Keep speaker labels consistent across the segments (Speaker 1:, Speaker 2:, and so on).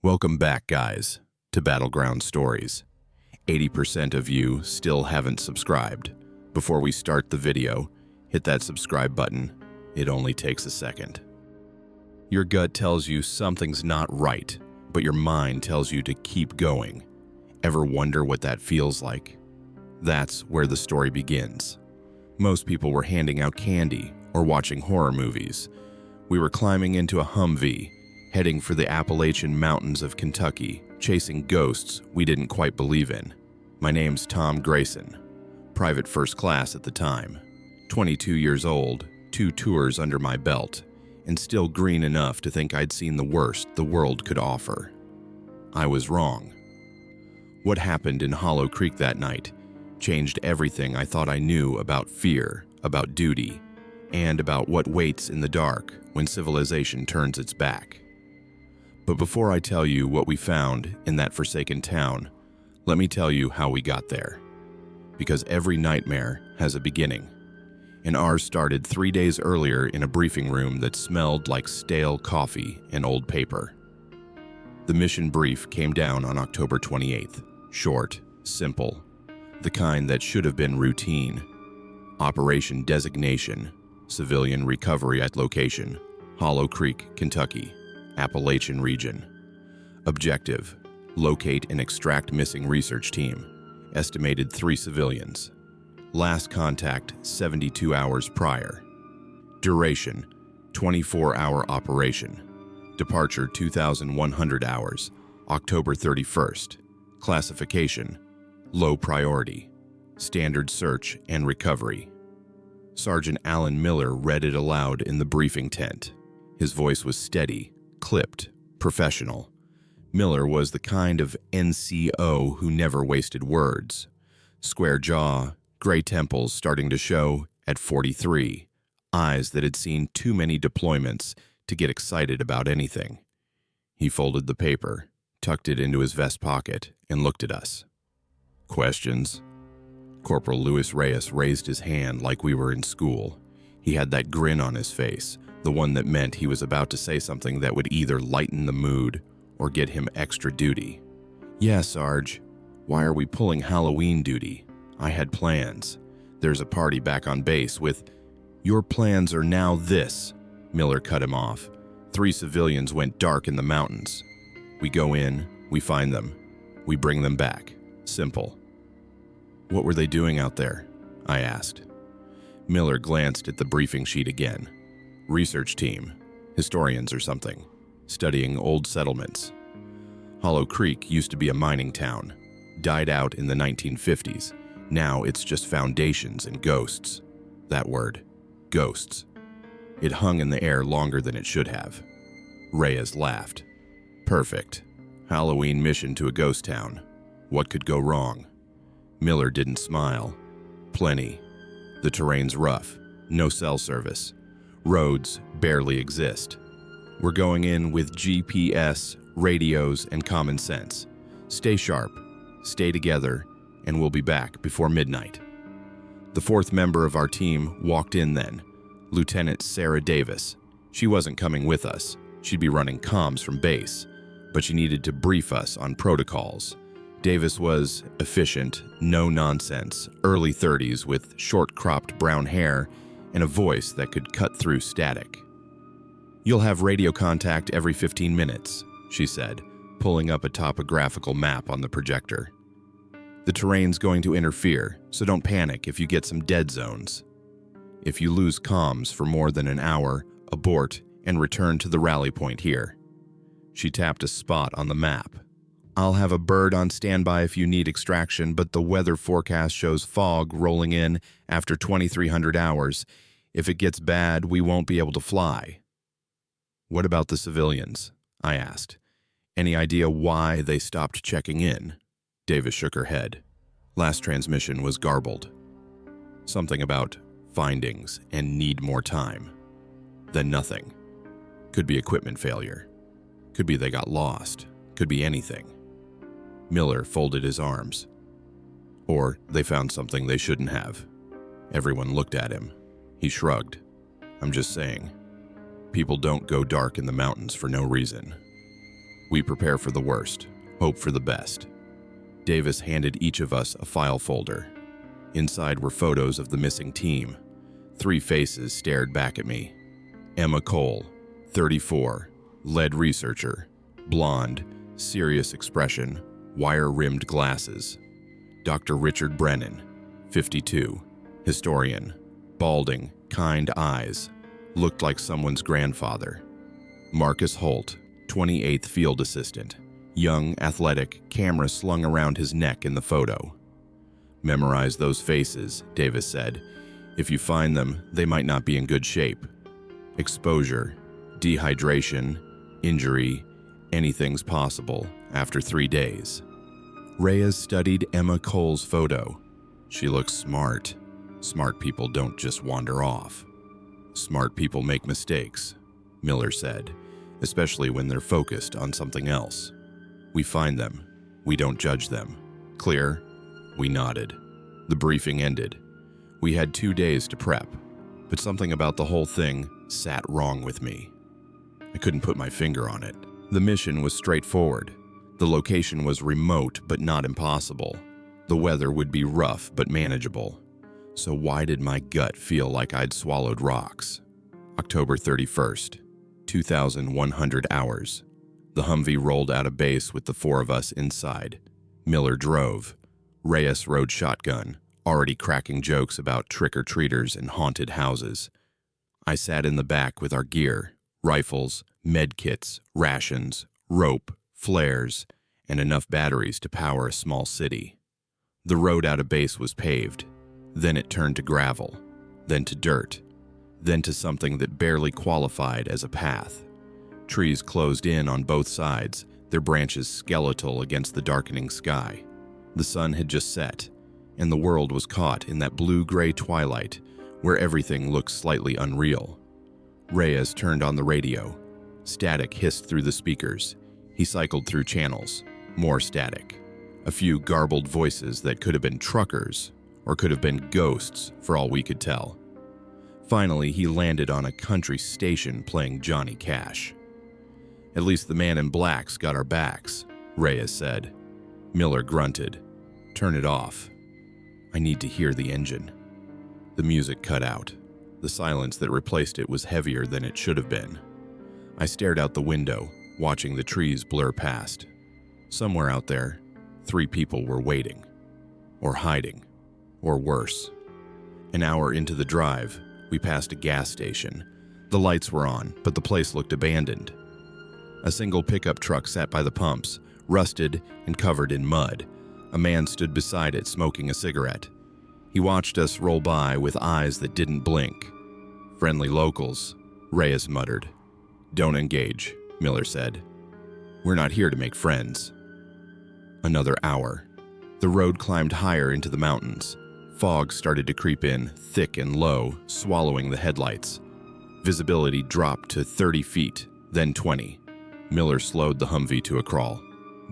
Speaker 1: Welcome back, guys, to Battleground Stories. 80% of you still haven't subscribed. Before we start the video, hit that subscribe button. It only takes a second. Your gut tells you something's not right, but your mind tells you to keep going. Ever wonder what that feels like? That's where the story begins. Most people were handing out candy or watching horror movies. We were climbing into a Humvee, heading for the Appalachian Mountains of Kentucky, chasing ghosts we didn't quite believe in. My name's Tom Grayson, private first class at the time, 22 years old, 2 tours under my belt, and still green enough to think I'd seen the worst the world could offer. I was wrong. What happened in Hollow Creek that night changed everything I thought I knew about fear, about duty, and about what waits in the dark when civilization turns its back. But before I tell you what we found in that forsaken town, let me tell you how we got there. Because every nightmare has a beginning, and ours started 3 days earlier in a briefing room that smelled like stale coffee and old paper. The mission brief came down on October 28th. Short, simple, the kind that should have been routine. Operation designation, civilian recovery at location, Hollow Creek, Kentucky, Appalachian region. Objective, locate and extract missing research team. Estimated 3 civilians. Last contact 72 hours prior. Duration, 24-hour operation. Departure 2,100 hours, October 31st. Classification, low priority. Standard search and recovery. Sergeant Alan Miller read it aloud in the briefing tent. His voice was steady, clipped, professional. Miller was the kind of NCO who never wasted words. Square jaw, gray temples starting to show at 43, eyes that had seen too many deployments to get excited about anything. He folded the paper, tucked it into his vest pocket, and looked at us. Questions? Corporal Luis Reyes raised his hand like we were in school. He had that grin on his face, the one that meant he was about to say something that would either lighten the mood or get him extra duty. Yeah, Sarge. Why are we pulling Halloween duty? I had plans. There's a party back on base with... Your plans are now this. Miller cut him off. 3 civilians went dark in the mountains. We go in, we find them. We bring them back. Simple. What were they doing out there? I asked. Miller glanced at the briefing sheet again. Research team, historians or something, studying old settlements. Hollow Creek used to be a mining town, died out in the 1950s. Now it's just foundations and ghosts. That word, ghosts. It hung in the air longer than it should have. Reyes laughed. Perfect. Halloween mission to a ghost town. What could go wrong? Miller didn't smile. Plenty. The terrain's rough, no cell service. Roads barely exist. We're going in with GPS, radios, and common sense. Stay sharp, stay together, and we'll be back before midnight. The 4th member of our team walked in then, Lieutenant Sarah Davis. She wasn't coming with us. She'd be running comms from base, but she needed to brief us on protocols. Davis was efficient, no nonsense, early 30s with short-cropped brown hair and a voice that could cut through static. You'll have radio contact every 15 minutes, she said, pulling up a topographical map on the projector. The terrain's going to interfere, so don't panic if you get some dead zones. If you lose comms for more than an hour, abort and return to the rally point here. She tapped a spot on the map. I'll have a bird on standby if you need extraction, but the weather forecast shows fog rolling in after 2,300 hours. If it gets bad, we won't be able to fly. What about the civilians? I asked. Any idea why they stopped checking in? Davis shook her head. Last transmission was garbled. Something about findings and need more time. Then nothing. Could be equipment failure. Could be they got lost. Could be anything. Miller folded his arms. Or they found something they shouldn't have. Everyone looked at him. He shrugged. I'm just saying. People don't go dark in the mountains for no reason. We prepare for the worst, hope for the best. Davis handed each of us a file folder. Inside were photos of the missing team. 3 faces stared back at me. Emma Cole, 34, lead researcher, blonde, serious expression, wire-rimmed glasses. Dr. Richard Brennan, 52, historian, balding, kind eyes, looked like someone's grandfather. Marcus Holt, 28th field assistant, young, athletic, camera slung around his neck in the photo. Memorize those faces, Davis said. If you find them, they might not be in good shape. Exposure, dehydration, injury, anything's possible after 3 days. Reyes studied Emma Cole's photo. She looks smart. Smart people don't just wander off. Smart people make mistakes, Miller said, especially when they're focused on something else. We find them. We don't judge them. Clear? We nodded. The briefing ended. We had 2 days to prep, but something about the whole thing sat wrong with me. I couldn't put my finger on it. The mission was straightforward. The location was remote but not impossible. The weather would be rough but manageable. So why did my gut feel like I'd swallowed rocks? October 31st, 2,100 hours. The Humvee rolled out of base with the 4 of us inside. Miller drove. Reyes rode shotgun, already cracking jokes about trick-or-treaters and haunted houses. I sat in the back with our gear, rifles, med kits, rations, rope, flares, and enough batteries to power a small city. The road out of base was paved. Then it turned to gravel, then to dirt, then to something that barely qualified as a path. Trees closed in on both sides, their branches skeletal against the darkening sky. The sun had just set, and the world was caught in that blue-gray twilight where everything looked slightly unreal. Reyes turned on the radio. Static hissed through the speakers. He cycled through channels. More static. A few garbled voices that could have been truckers or could have been ghosts for all we could tell. Finally, he landed on a country station playing Johnny Cash. At least the man in black's got our backs, Reyes said. Miller grunted. Turn it off. I need to hear the engine. The music cut out. The silence that replaced it was heavier than it should have been. I stared out the window, watching the trees blur past. Somewhere out there, 3 people were waiting. Or hiding. Or worse. An hour into the drive, we passed a gas station. The lights were on, but the place looked abandoned. A single pickup truck sat by the pumps, rusted and covered in mud. A man stood beside it smoking a cigarette. He watched us roll by with eyes that didn't blink. Friendly locals, Reyes muttered. Don't engage, Miller said. We're not here to make friends. Another hour. The road climbed higher into the mountains. Fog started to creep in, thick and low, swallowing the headlights. Visibility dropped to 30 feet, then 20. Miller slowed the Humvee to a crawl.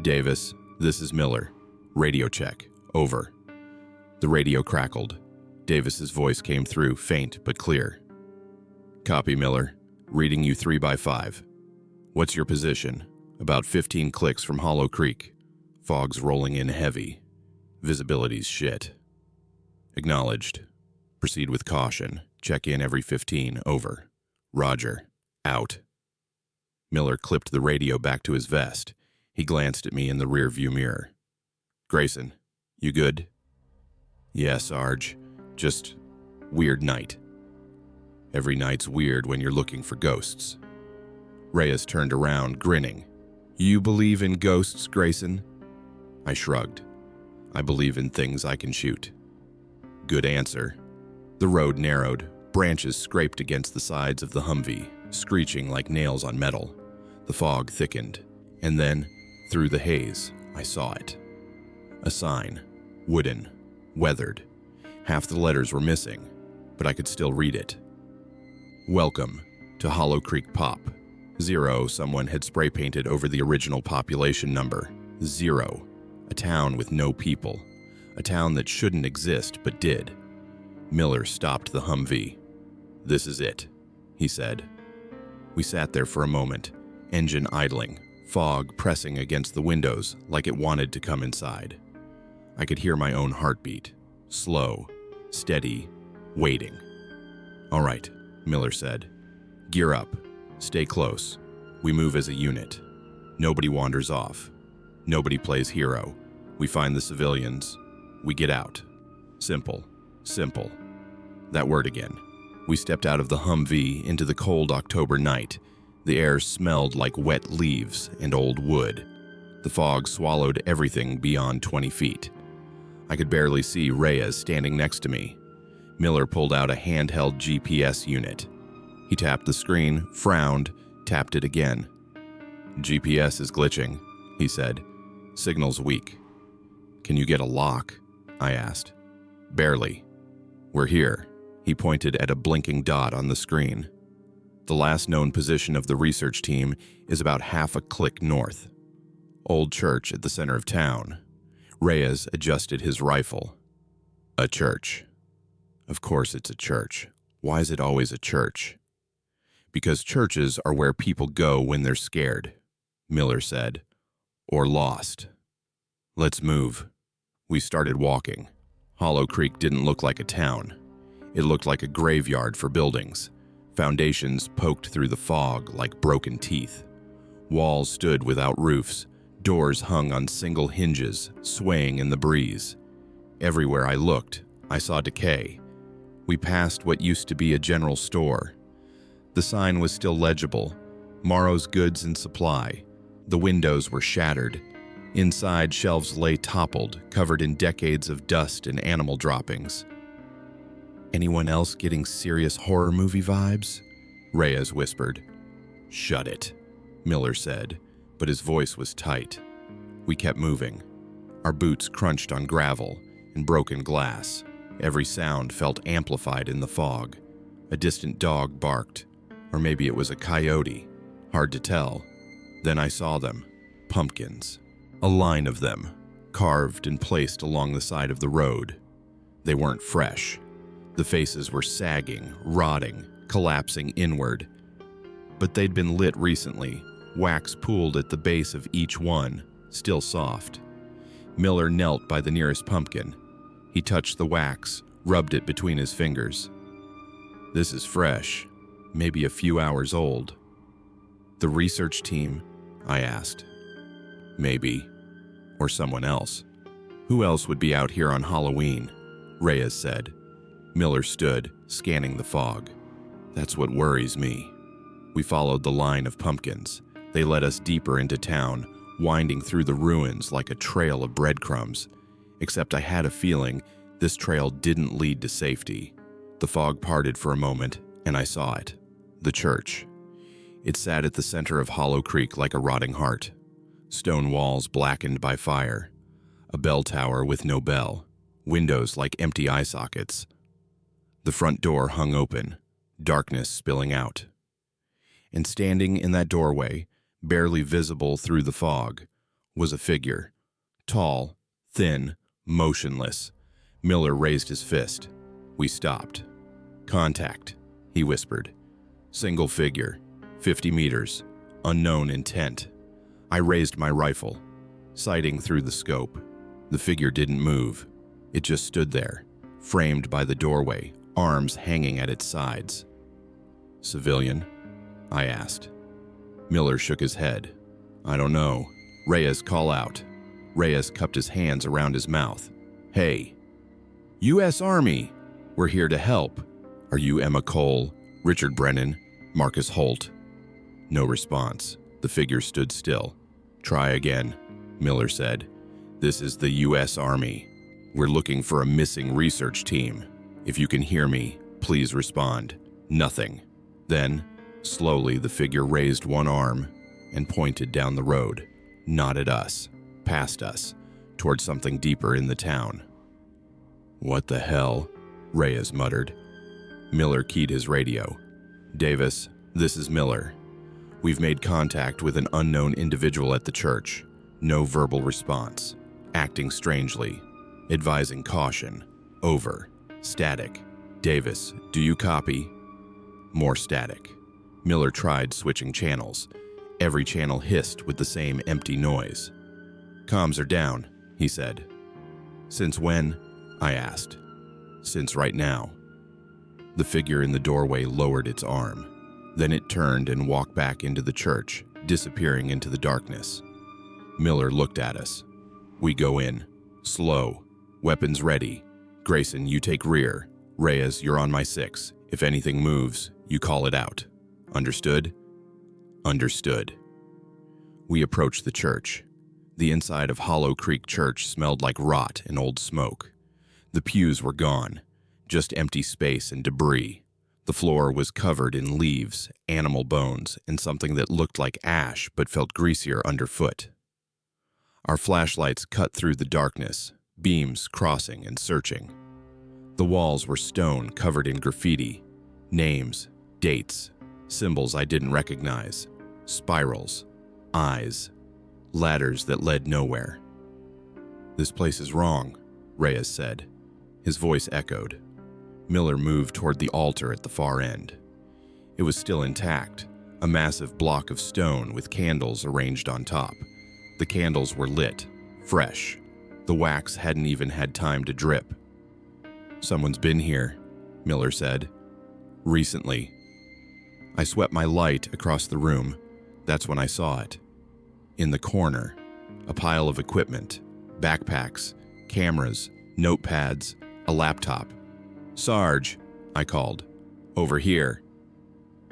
Speaker 1: Davis, this is Miller. Radio check. Over. The radio crackled. Davis's voice came through, faint but clear. Copy, Miller. Reading you 3x5. What's your position? About 15 clicks from Hollow Creek. Fog's rolling in heavy. Visibility's shit. Acknowledged. Proceed with caution. Check in every 15. Over. Roger. Out. Miller clipped the radio back to his vest. He glanced at me in the rearview mirror. Grayson, you good? Yeah, Sarge. Just weird night. Every night's weird when you're looking for ghosts. Reyes turned around, grinning. You believe in ghosts, Grayson? I shrugged. I believe in things I can shoot. Good answer. The road narrowed. Branches scraped against the sides of the Humvee, screeching like nails on metal. The fog thickened, and then, through the haze, I saw it. A sign. Wooden. Weathered. Half the letters were missing, but I could still read it. Welcome to Hollow Creek Pop. 0, someone had spray painted over the original population number. 0. A town with no people. A town that shouldn't exist, but did. Miller stopped the Humvee. This is it, he said. We sat there for a moment, engine idling, fog pressing against the windows like it wanted to come inside. I could hear my own heartbeat, slow, steady, waiting. "All right," Miller said. "Gear up. Stay close. We move as a unit. Nobody wanders off. Nobody plays hero. We find the civilians. We get out. Simple. Simple." That word again. We stepped out of the Humvee into the cold October night. The air smelled like wet leaves and old wood. The fog swallowed everything beyond 20 feet. I could barely see Reyes standing next to me. Miller pulled out a handheld GPS unit. He tapped the screen, frowned, tapped it again. "GPS is glitching," he said. "Signal's weak." "Can you get a lock?" I asked. "Barely. We're here." He pointed at a blinking dot on the screen. "The last known position of the research team is about half a click north. Old church at the center of town." Reyes adjusted his rifle. "A church. Of course it's a church. Why is it always a church?" "Because churches are where people go when they're scared," Miller said. "Or lost. Let's move." We started walking. Hollow Creek didn't look like a town. It looked like a graveyard for buildings. Foundations poked through the fog like broken teeth. Walls stood without roofs. Doors hung on single hinges, swaying in the breeze. Everywhere I looked, I saw decay. We passed what used to be a general store. The sign was still legible, "Morrow's Goods and Supply." The windows were shattered. Inside, shelves lay toppled, covered in decades of dust and animal droppings. "Anyone else getting serious horror movie vibes?" Reyes whispered. "Shut it," Miller said, but his voice was tight. We kept moving. Our boots crunched on gravel and broken glass. Every sound felt amplified in the fog. A distant dog barked, or maybe it was a coyote. Hard to tell. Then I saw them. Pumpkins. A line of them, carved and placed along the side of the road. They weren't fresh. The faces were sagging, rotting, collapsing inward. But they'd been lit recently, wax pooled at the base of each one, still soft. Miller knelt by the nearest pumpkin. He touched the wax, rubbed it between his fingers. "This is fresh, maybe a few hours old." "The research team?" I asked. "Maybe. Or someone else. Who else would be out here on Halloween?" Reyes said. Miller stood, scanning the fog. "That's what worries me." We followed the line of pumpkins. They led us deeper into town, winding through the ruins like a trail of breadcrumbs. Except I had a feeling this trail didn't lead to safety. The fog parted for a moment, and I saw it. The church. It sat at the center of Hollow Creek like a rotting heart. Stone walls blackened by fire. A bell tower with no bell. Windows like empty eye sockets. The front door hung open, darkness spilling out. And standing in that doorway, barely visible through the fog, was a figure. Tall, thin, motionless. Miller raised his fist. We stopped. "Contact," he whispered. "Single figure, 50 meters, unknown intent." I raised my rifle, sighting through the scope. The figure didn't move. It just stood there, framed by the doorway, arms hanging at its sides. "Civilian?" I asked. Miller shook his head. "I don't know." "Reyes, call out." Reyes cupped his hands around his mouth. "Hey." "U.S. Army. We're here to help. Are you Emma Cole, Richard Brennan, Marcus Holt?" No response. The figure stood still. "Try again," Miller said. "This is the U.S. Army. We're looking for a missing research team. If you can hear me, please respond." Nothing. Then, slowly, the figure raised one arm and pointed down the road, not at us, past us, toward something deeper in the town. "What the hell?" Reyes muttered. Miller keyed his radio. "Davis, this is Miller. We've made contact with an unknown individual at the church. No verbal response. Acting strangely. Advising caution. Over. Static. Davis, do you copy?" More static. Miller tried switching channels. Every channel hissed with the same empty noise. "Comms are down," he said. "Since when?" I asked. "Since right now." The figure in the doorway lowered its arm. Then it turned and walked back into the church, disappearing into the darkness. Miller looked at us. "We go in. Slow. Weapons ready. Grayson, you take rear. Reyes, you're on my 6. If anything moves, you call it out. Understood?" "Understood." We approached the church. The inside of Hollow Creek Church smelled like rot and old smoke. The pews were gone, just empty space and debris. The floor was covered in leaves, animal bones, and something that looked like ash but felt greasier underfoot. Our flashlights cut through the darkness, beams crossing and searching. The walls were stone covered in graffiti, names, dates, symbols I didn't recognize, spirals, eyes, ladders that led nowhere. "This place is wrong," Reyes said. His voice echoed. Miller moved toward the altar at the far end. It was still intact, a massive block of stone with candles arranged on top. The candles were lit, fresh. The wax hadn't even had time to drip. "Someone's been here," Miller said. "Recently." I swept my light across the room. That's when I saw it. In the corner, a pile of equipment, backpacks, cameras, notepads, a laptop. "Sarge," I called. "Over here."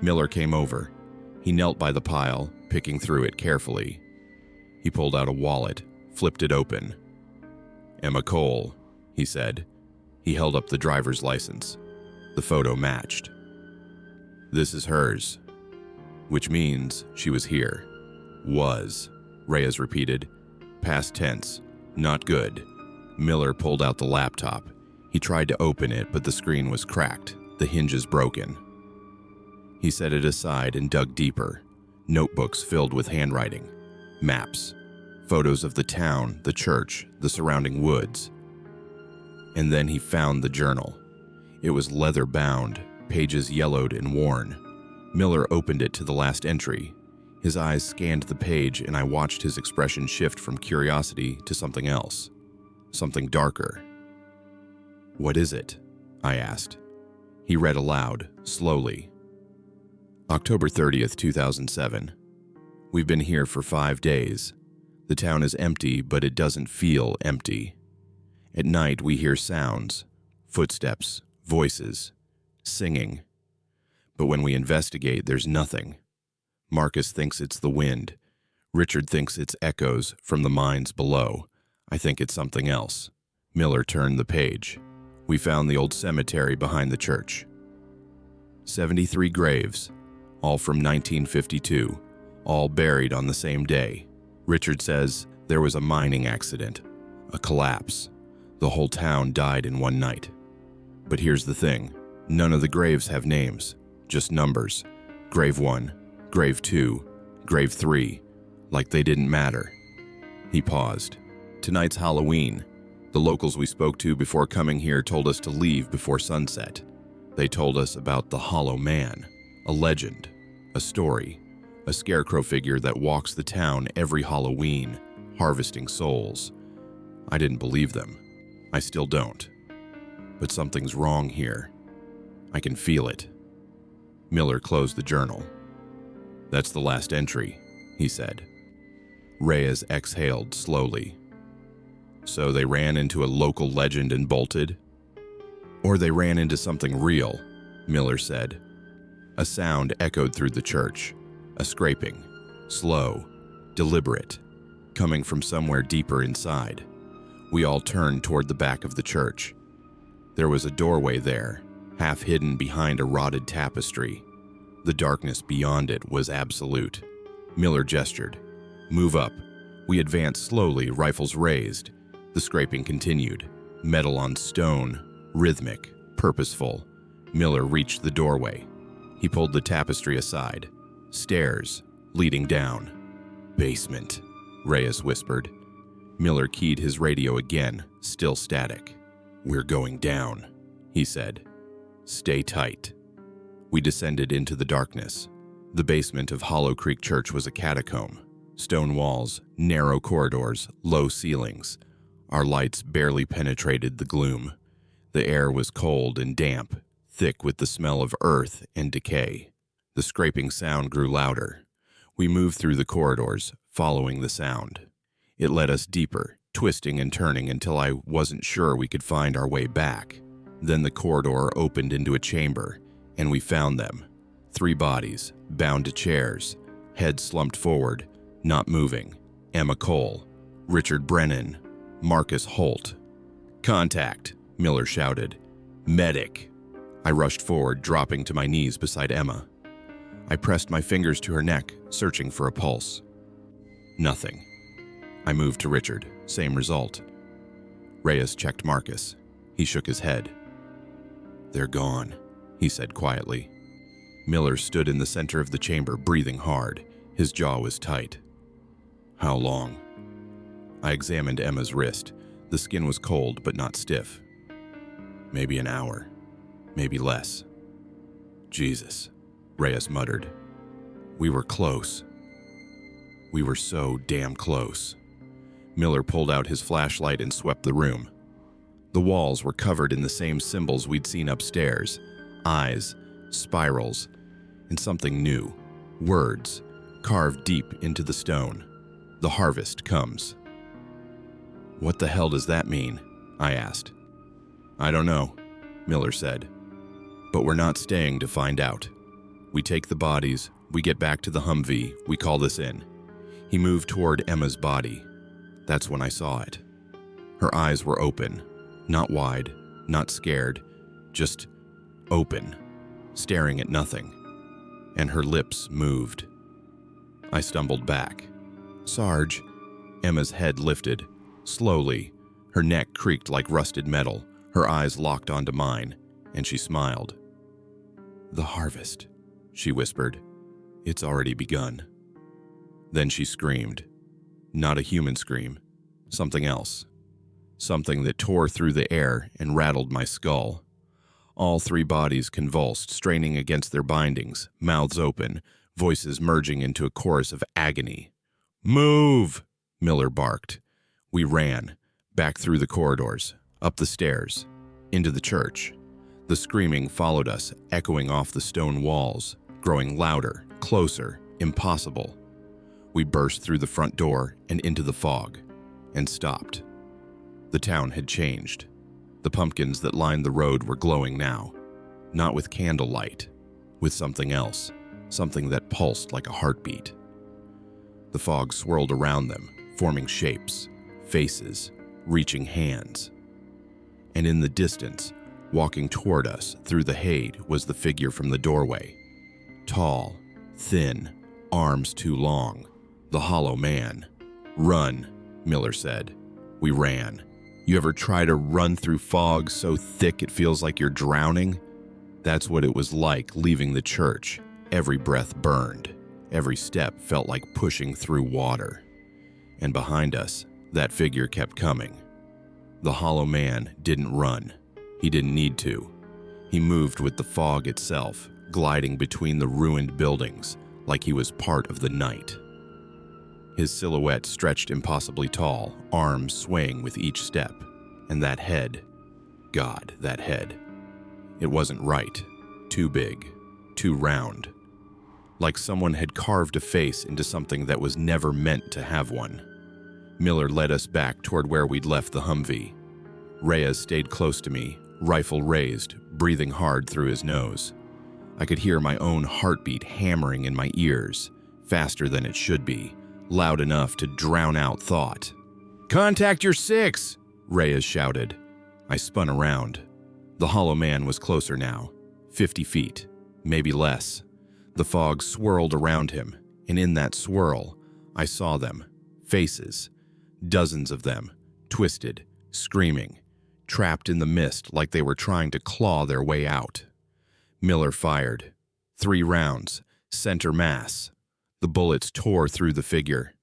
Speaker 1: Miller came over. He knelt by the pile, picking through it carefully. He pulled out a wallet, flipped it open. "Emma Cole," he said. He held up the driver's license. The photo matched. "This is hers." "Which means she was here." "Was," Reyes repeated. Past tense. "Not good." Miller pulled out the laptop. He tried to open it, but the screen was cracked, the hinges broken. He set it aside and dug deeper. Notebooks filled with handwriting, maps, photos of the town, the church, the surrounding woods. And then he found the journal. It was leather-bound, pages yellowed and worn. Miller opened it to the last entry. His eyes scanned the page, and I watched his expression shift from curiosity to something else, something darker. "What is it?" I asked. He read aloud, slowly. October 30th, 2007. "We've been here for 5 days. The town is empty, but it doesn't feel empty. At night, we hear sounds, footsteps, voices, singing. But when we investigate, there's nothing. Marcus thinks it's the wind. Richard thinks it's echoes from the mines below. I think it's something else." Miller turned the page. We found the old cemetery behind the church. 73 graves, all from 1952, all buried on the same day. Richard says there was a mining accident, a collapse. The whole town died in one night. But here's the thing. None of the graves have names, just numbers. Grave 1, Grave 2, Grave 3, like they didn't matter. He paused. "Tonight's Halloween. The locals we spoke to before coming here told us to leave before sunset. They told us about the Hollow Man, a legend, a story, a scarecrow figure that walks the town every Halloween, harvesting souls. I didn't believe them. I still don't. But something's wrong here. I can feel it." Miller closed the journal. "That's the last entry," he said. Reyes exhaled slowly. "So they ran into a local legend and bolted?" "Or they ran into something real," Miller said. A sound echoed through the church, a scraping, slow, deliberate, coming from somewhere deeper inside. We all turned toward the back of the church. There was a doorway there, half hidden behind a rotted tapestry. The darkness beyond it was absolute. Miller gestured. "Move up." We advanced slowly, rifles raised. The scraping continued, metal on stone, rhythmic, purposeful. Miller reached the doorway. He pulled the tapestry aside. Stairs, leading down. "Basement," Reyes whispered. Miller keyed his radio again, still static. "We're going down," he said. "Stay tight." We descended into the darkness. The basement of Hollow Creek Church was a catacomb. Stone walls, narrow corridors, low ceilings. Our lights barely penetrated the gloom. The air was cold and damp, thick with the smell of earth and decay. The scraping sound grew louder. We moved through the corridors, following the sound. It led us deeper, twisting and turning until I wasn't sure we could find our way back. Then the corridor opened into a chamber, and we found them. 3 bodies, bound to chairs, heads slumped forward, not moving. Emma Cole, Richard Brennan, Marcus Holt. "Contact," Miller shouted. "Medic." I rushed forward, dropping to my knees beside Emma. I pressed my fingers to her neck, searching for a pulse. Nothing. I moved to Richard, same result. Reyes checked Marcus. He shook his head. "They're gone," he said quietly. Miller stood in the center of the chamber, breathing hard. His jaw was tight. "How long?" I examined Emma's wrist. The skin was cold, but not stiff. "Maybe an hour. Maybe less." "Jesus," Reyes muttered. "We were close. We were so damn close." Miller pulled out his flashlight and swept the room. The walls were covered in the same symbols we'd seen upstairs. Eyes, spirals, and something new. Words, carved deep into the stone. "The harvest comes." "What the hell does that mean?" I asked. "I don't know," Miller said. "But we're not staying to find out. We take the bodies, we get back to the Humvee, we call this in." He moved toward Emma's body. That's when I saw it. Her eyes were open, not wide, not scared, just open, staring at nothing. And her lips moved. I stumbled back. "Sarge." Emma's head lifted, slowly. Her neck creaked like rusted metal. Her eyes locked onto mine, and she smiled. "The harvest," she whispered. "It's already begun." Then she screamed. Not a human scream. Something else. Something that tore through the air and rattled my skull. All 3 bodies convulsed, straining against their bindings, mouths open, voices merging into a chorus of agony. "Move!" Miller barked. We ran, back through the corridors, up the stairs, into the church. The screaming followed us, echoing off the stone walls, growing louder, closer, impossible. We burst through the front door and into the fog, and stopped. The town had changed. The pumpkins that lined the road were glowing now, not with candlelight, with something else, something that pulsed like a heartbeat. The fog swirled around them, forming shapes, faces, reaching hands. And in the distance, walking toward us through the haze, was the figure from the doorway. Tall, thin, arms too long. The Hollow Man. "Run," Miller said. We ran. You ever try to run through fog so thick it feels like you're drowning? That's what it was like leaving the church. Every breath burned. Every step felt like pushing through water. And behind us, that figure kept coming. The Hollow Man didn't run. He didn't need to. He moved with the fog itself, gliding between the ruined buildings, like he was part of the night. His silhouette stretched impossibly tall, arms swaying with each step. And that head, God, that head. It wasn't right. Too big, too round. Like someone had carved a face into something that was never meant to have one. Miller led us back toward where we'd left the Humvee. Reyes stayed close to me, rifle raised, breathing hard through his nose. I could hear my own heartbeat hammering in my ears, faster than it should be, loud enough to drown out thought. "Contact your 6!" Reyes shouted. I spun around. The Hollow Man was closer now, 50 feet, maybe less. The fog swirled around him, and in that swirl, I saw them, faces, dozens of them, twisted, screaming, trapped in the mist like they were trying to claw their way out. Miller fired. 3 rounds, center mass. The bullets tore through the figure.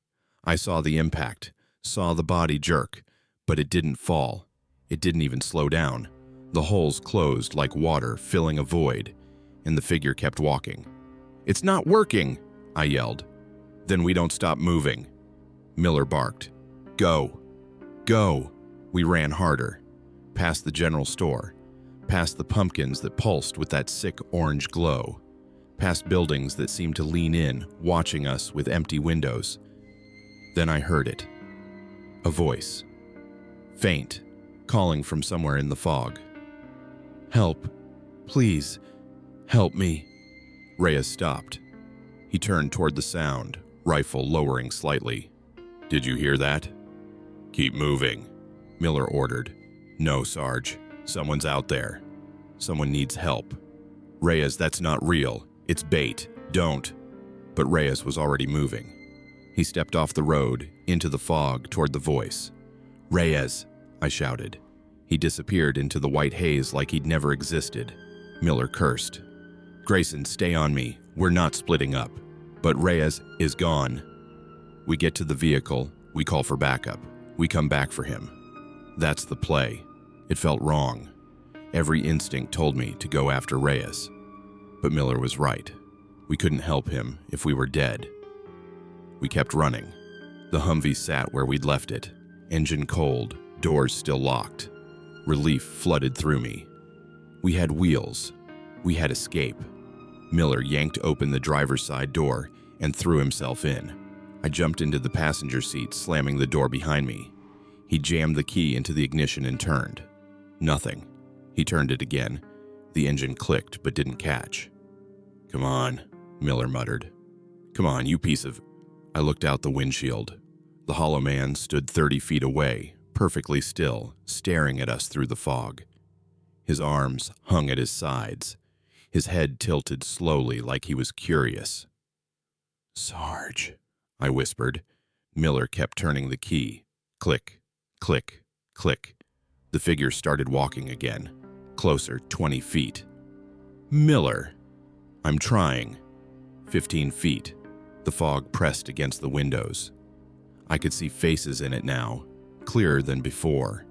Speaker 1: I saw the impact, saw the body jerk, but it didn't fall. It didn't even slow down. The holes closed like water filling a void, and the figure kept walking. It's not working, I yelled. Then we don't stop moving. Miller barked. Go. Go. We ran harder. Past the general store. Past the pumpkins that pulsed with that sick orange glow. Past buildings that seemed to lean in, watching us with empty windows. Then I heard it. A voice. Faint, calling from somewhere in the fog. Help. Please. Help me. Reyes stopped. He turned toward the sound, rifle lowering slightly. Did you hear that? Keep moving, Miller ordered. No, Sarge. Someone's out there. Someone needs help. Reyes, that's not real. It's bait. Don't. But Reyes was already moving. He stepped off the road, into the fog, toward the voice. Reyes, I shouted. He disappeared into the white haze like he'd never existed. Miller cursed. Grayson, stay on me. We're not splitting up. But Reyes is gone. We get to the vehicle. We call for backup. We come back for him. That's the play. It felt wrong. Every instinct told me to go after Reyes. But Miller was right. We couldn't help him if we were dead. We kept running. The Humvee sat where we'd left it, engine cold, doors still locked. Relief flooded through me. We had wheels. We had escape. Miller yanked open the driver's side door and threw himself in. I jumped into the passenger seat, slamming the door behind me. He jammed the key into the ignition and turned. Nothing. He turned it again. The engine clicked but didn't catch. Come on, Miller muttered. Come on, you piece of... I looked out the windshield. The hollow man stood 30 feet away, perfectly still, staring at us through the fog. His arms hung at his sides. His head tilted slowly like he was curious. Sarge, I whispered. Miller kept turning the key. Click, click, click. The figure started walking again. Closer, 20 feet. Miller! I'm trying. 15 feet. The fog pressed against the windows. I could see faces in it now, clearer than before.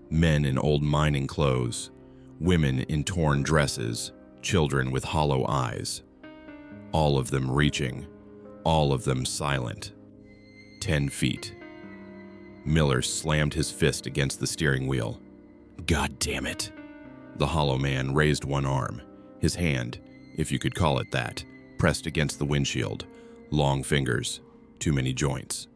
Speaker 1: Men in old mining clothes, women in torn dresses, children with hollow eyes. All of them reaching, all of them silent. 10 feet. Miller slammed his fist against the steering wheel. God damn it. The hollow man raised one arm. His hand, if you could call it that, pressed against the windshield. Long fingers, too many joints.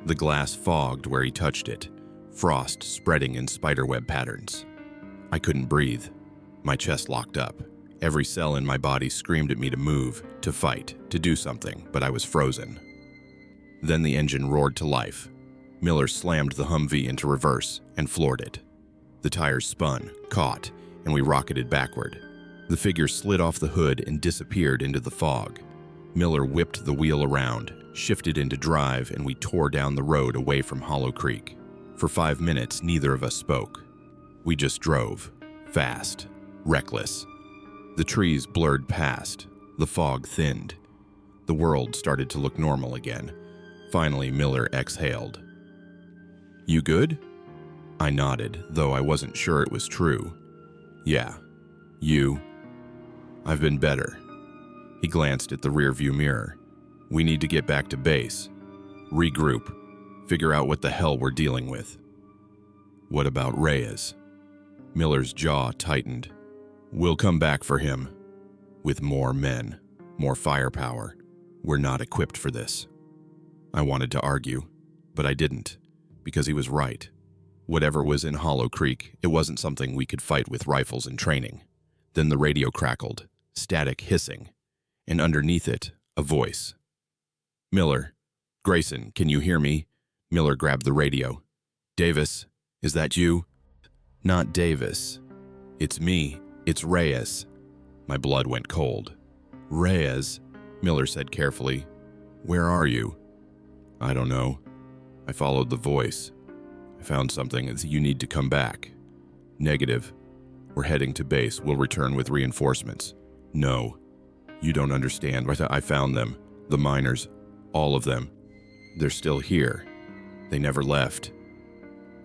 Speaker 1: The glass fogged where he touched it, frost spreading in spiderweb patterns. I couldn't breathe. My chest locked up. Every cell in my body screamed at me to move, to fight, to do something, but I was frozen. Then the engine roared to life. Miller slammed the Humvee into reverse and floored it. The tires spun, caught, and we rocketed backward. The figure slid off the hood and disappeared into the fog. Miller whipped the wheel around, shifted into drive, and we tore down the road away from Hollow Creek. For 5 minutes, neither of us spoke. We just drove, fast, reckless. The trees blurred past, the fog thinned. The world started to look normal again. Finally, Miller exhaled. You good? I nodded, though I wasn't sure it was true. Yeah. You? I've been better. He glanced at the rearview mirror. We need to get back to base. Regroup. Figure out what the hell we're dealing with. What about Reyes? Miller's jaw tightened. We'll come back for him. With more men, more firepower. We're not equipped for this. I wanted to argue, but I didn't, because he was right. Whatever was in Hollow Creek, it wasn't something we could fight with rifles and training. Then the radio crackled, static hissing, and underneath it, a voice. Miller, Grayson, can you hear me? Miller grabbed the radio. Davis, is that you? Not Davis. It's me. It's Reyes. My blood went cold. Reyes, Miller said carefully. Where are you? I don't know. I followed the voice. I found something that you need to come back. Negative. We're heading to base. We'll return with reinforcements. No. You don't understand. I found them. The miners. All of them. They're still here. They never left.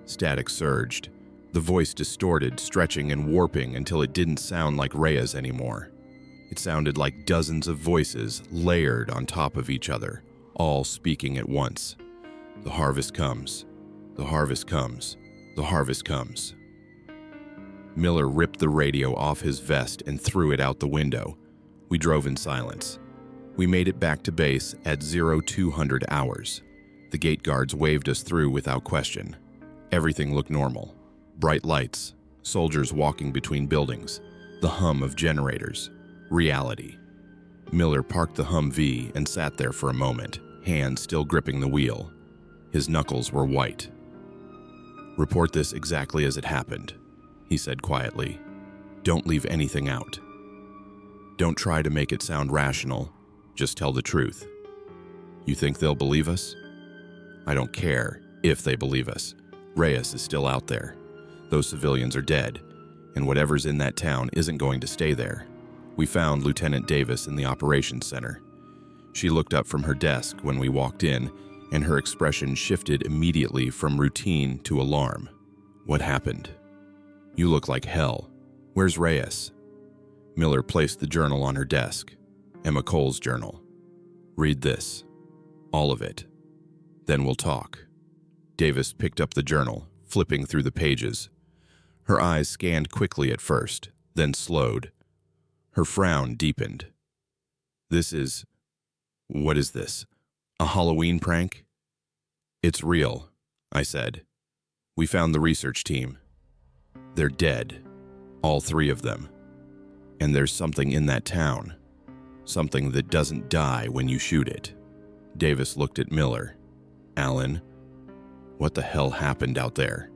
Speaker 1: Static surged. The voice distorted, stretching and warping until it didn't sound like Reyes anymore. It sounded like dozens of voices layered on top of each other, all speaking at once. The harvest comes. The harvest comes. The harvest comes. Miller ripped the radio off his vest and threw it out the window. We drove in silence. We made it back to base at 0200 hours. The gate guards waved us through without question. Everything looked normal. Bright lights, soldiers walking between buildings, the hum of generators. Reality. Miller parked the Humvee and sat there for a moment, hands still gripping the wheel. His knuckles were white. "Report this exactly as it happened," he said quietly. "Don't leave anything out. Don't try to make it sound rational. Just tell the truth. You think they'll believe us? I don't care if they believe us. Reyes is still out there. Those civilians are dead, and whatever's in that town isn't going to stay there. We found Lieutenant Davis in the operations center." She looked up from her desk when we walked in, and her expression shifted immediately from routine to alarm. "What happened? You look like hell. Where's Reyes?" Miller placed the journal on her desk. Emma Cole's journal. "Read this. All of it. Then we'll talk." Davis picked up the journal, flipping through the pages. Her eyes scanned quickly at first, then slowed. Her frown deepened. What is this? A Halloween prank?" "It's real," I said. "We found the research team. They're dead. All 3 of them. And there's something in that town. Something that doesn't die when you shoot it." Davis looked at Miller. "Alan, what the hell happened out there?"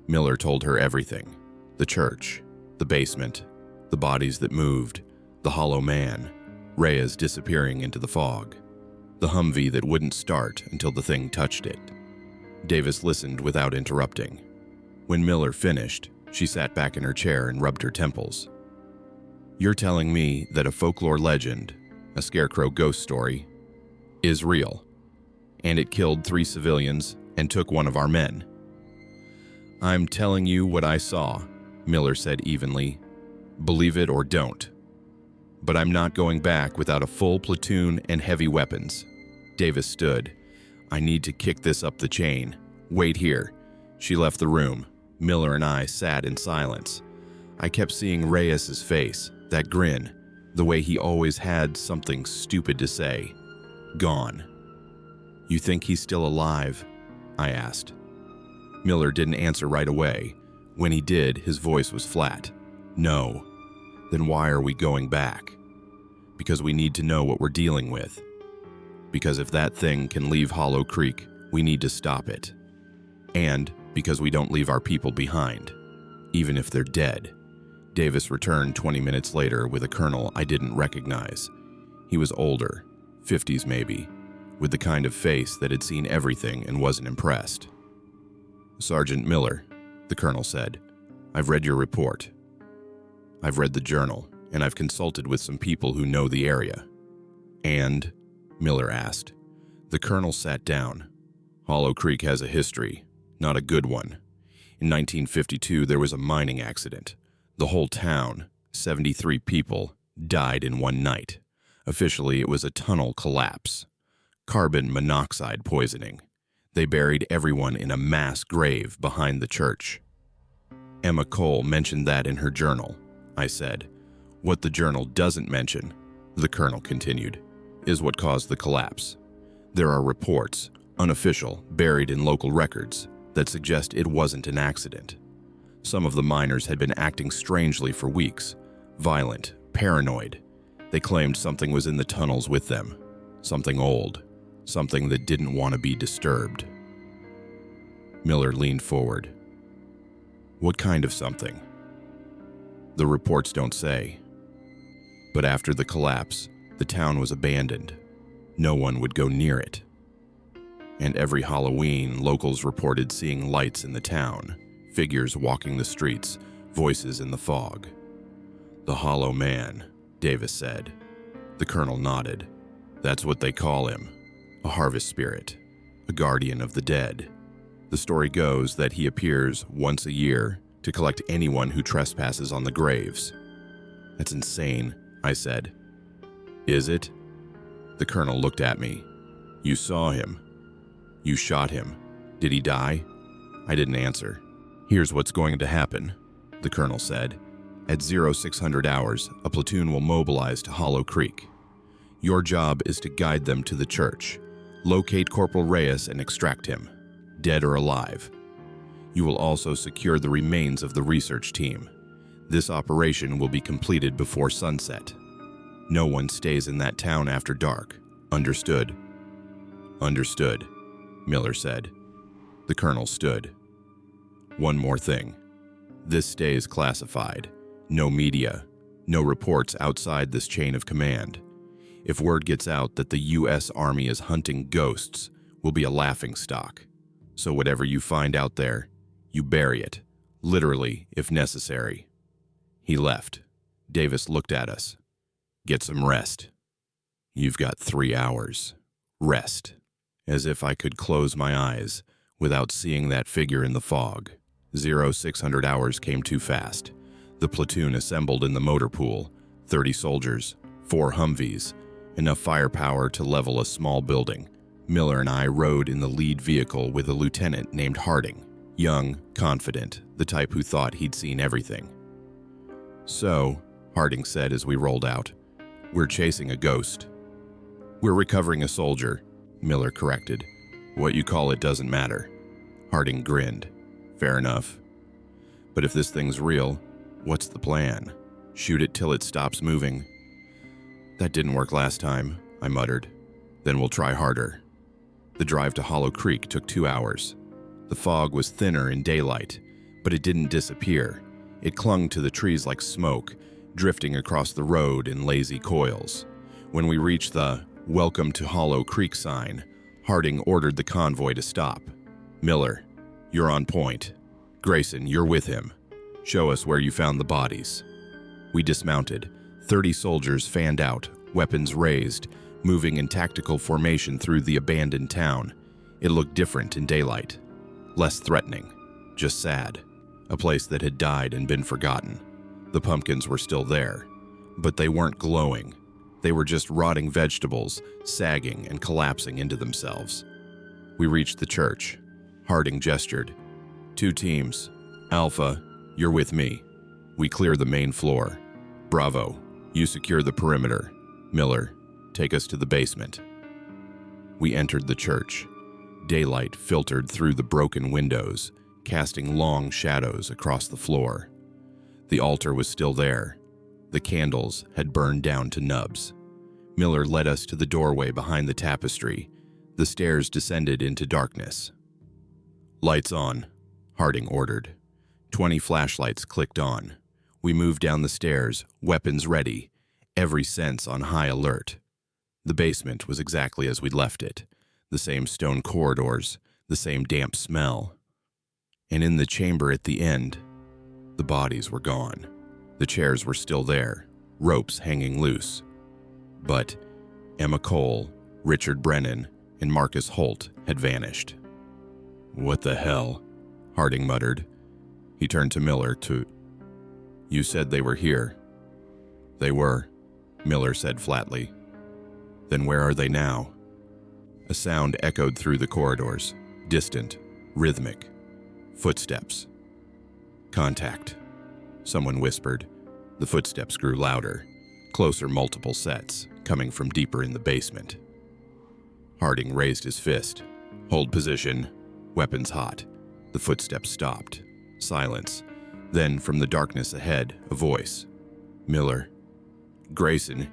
Speaker 1: Miller told her everything. The church, the basement, the bodies that moved, the hollow man, Reyes disappearing into the fog, the Humvee that wouldn't start until the thing touched it. Davis listened without interrupting. When Miller finished, she sat back in her chair and rubbed her temples. "You're telling me that a folklore legend, a scarecrow ghost story, is real, and it killed 3 civilians and took one of our men?" "I'm telling you what I saw," Miller said evenly. "Believe it or don't. But I'm not going back without a full platoon and heavy weapons." Davis stood. "I need to kick this up the chain. Wait here." She left the room. Miller and I sat in silence. I kept seeing Reyes's face, that grin, the way he always had something stupid to say. Gone. "You think he's still alive?" I asked. Miller didn't answer right away. When he did, his voice was flat. "No." "Then why are we going back?" "Because we need to know what we're dealing with. Because if that thing can leave Hollow Creek, we need to stop it. And because we don't leave our people behind, even if they're dead." Davis returned 20 minutes later with a colonel I didn't recognize. He was older, 50s maybe, with the kind of face that had seen everything and wasn't impressed. "Sergeant Miller," the colonel said, "I've read your report. I've read the journal, and I've consulted with some people who know the area." "And?" Miller asked. The colonel sat down. "Hollow Creek has a history, not a good one. In 1952, there was a mining accident. The whole town, 73 people, died in one night. Officially, it was a tunnel collapse. Carbon monoxide poisoning. They buried everyone in a mass grave behind the church." "Emma Cole mentioned that in her journal," I said. "What the journal doesn't mention," the colonel continued, "is what caused the collapse. There are reports, unofficial, buried in local records, that suggest it wasn't an accident. Some of the miners had been acting strangely for weeks, violent, paranoid. They claimed something was in the tunnels with them, something old, something that didn't want to be disturbed." Miller leaned forward. "What kind of something?" "The reports don't say. But after the collapse, the town was abandoned. No one would go near it. And every Halloween, locals reported seeing lights in the town, figures walking the streets, voices in the fog. The Hollow Man," Davis said. The colonel nodded. "That's what they call him. A harvest spirit, a guardian of the dead. The story goes that he appears once a year to collect anyone who trespasses on the graves." "That's insane," I said. Is it? The colonel looked at me. You saw him. You shot him. Did he die? I didn't answer. Here's what's going to happen, the colonel said. At 0600 hours, a platoon will mobilize to Hollow Creek. Your job is to guide them to the church, locate Corporal Reyes and extract him, dead or alive. You will also secure the remains of the research team. This operation will be completed before sunset. No one stays in that town after dark. Understood? Understood, Miller said. The colonel stood. One more thing. This stays classified. No media, no reports outside this chain of command. If word gets out that the U.S. Army is hunting ghosts, we'll be a laughingstock. So whatever you find out there, you bury it, literally if necessary. He left. Davis looked at us. Get some rest. You've got 3 hours. Rest. As if I could close my eyes without seeing that figure in the fog. 0600 hours came too fast. The platoon assembled in the motor pool, 30 soldiers, 4 Humvees, enough firepower to level a small building. Miller and I rode in the lead vehicle with a lieutenant named Harding, young, confident, the type who thought he'd seen everything. So, Harding said as we rolled out, we're chasing a ghost. We're recovering a soldier, Miller corrected. What you call it doesn't matter. Harding grinned. Fair enough. But if this thing's real, what's the plan? Shoot it till it stops moving? That didn't work last time, I muttered. Then we'll try harder. The drive to Hollow Creek took 2 hours. The fog was thinner in daylight, but it didn't disappear. It clung to the trees like smoke, drifting across the road in lazy coils. When we reached the "Welcome to Hollow Creek" sign, Harding ordered the convoy to stop. Miller, you're on point. Grayson, you're with him. Show us where you found the bodies. We dismounted. 30 soldiers fanned out, weapons raised, moving in tactical formation through the abandoned town. It looked different in daylight. Less threatening. Just sad. A place that had died and been forgotten. The pumpkins were still there, but they weren't glowing. They were just rotting vegetables, sagging and collapsing into themselves. We reached the church. Harding gestured. 2 teams. Alpha, you're with me. We clear the main floor. Bravo, you secure the perimeter. Miller, take us to the basement. We entered the church. Daylight filtered through the broken windows, casting long shadows across the floor. The altar was still there. The candles had burned down to nubs. Miller led us to the doorway behind the tapestry. The stairs descended into darkness. Lights on, Harding ordered. 20 flashlights clicked on. We moved down the stairs, weapons ready, every sense on high alert. The basement was exactly as we'd left it. The same stone corridors, the same damp smell. And in the chamber at the end, the bodies were gone. The chairs were still there, ropes hanging loose. But Emma Cole, Richard Brennan, and Marcus Holt had vanished. What the hell? Harding muttered. He turned to Miller to... You said they were here. They were, Miller said flatly. Then where are they now? A sound echoed through the corridors, distant, rhythmic. Footsteps. Contact. Someone whispered. The footsteps grew louder, closer multiple sets, coming from deeper in the basement. Harding raised his fist. Hold position. Weapons hot. The footsteps stopped. Silence. Then, from the darkness ahead, a voice. Miller. Grayson,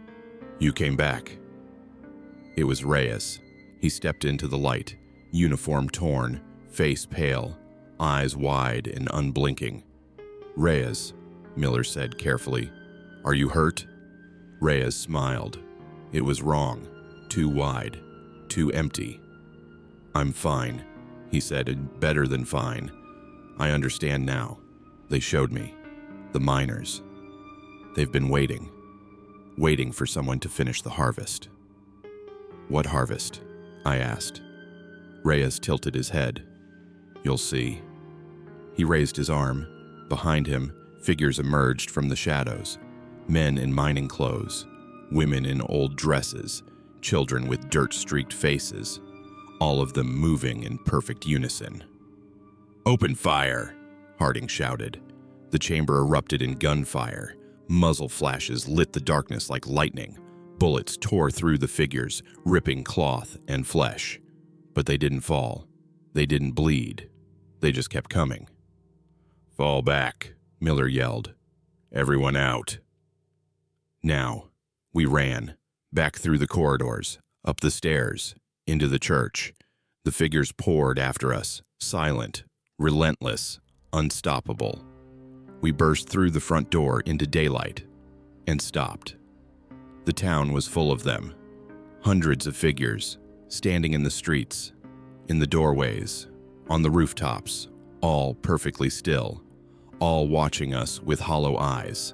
Speaker 1: you came back. It was Reyes. He stepped into the light, uniform torn, face pale, eyes wide and unblinking. Reyes, Miller said carefully. Are you hurt? Reyes smiled. It was wrong. Too wide. Too empty. I'm fine, he said, and better than fine. I understand now. They showed me. The miners. They've been waiting. Waiting for someone to finish the harvest. What harvest? I asked. Reyes tilted his head. You'll see. He raised his arm. Behind him, figures emerged from the shadows. Men in mining clothes, women in old dresses, children with dirt-streaked faces, all of them moving in perfect unison. "Open fire!" Harding shouted. The chamber erupted in gunfire. Muzzle flashes lit the darkness like lightning. Bullets tore through the figures, ripping cloth and flesh. But they didn't fall. They didn't bleed. They just kept coming. "Fall back," Miller yelled. "Everyone out." Now, we ran, back through the corridors, up the stairs, into the church. The figures poured after us, silent, relentless, unstoppable. We burst through the front door into daylight and stopped. The town was full of them. Hundreds of figures, standing in the streets, in the doorways, on the rooftops, all perfectly still, all watching us with hollow eyes.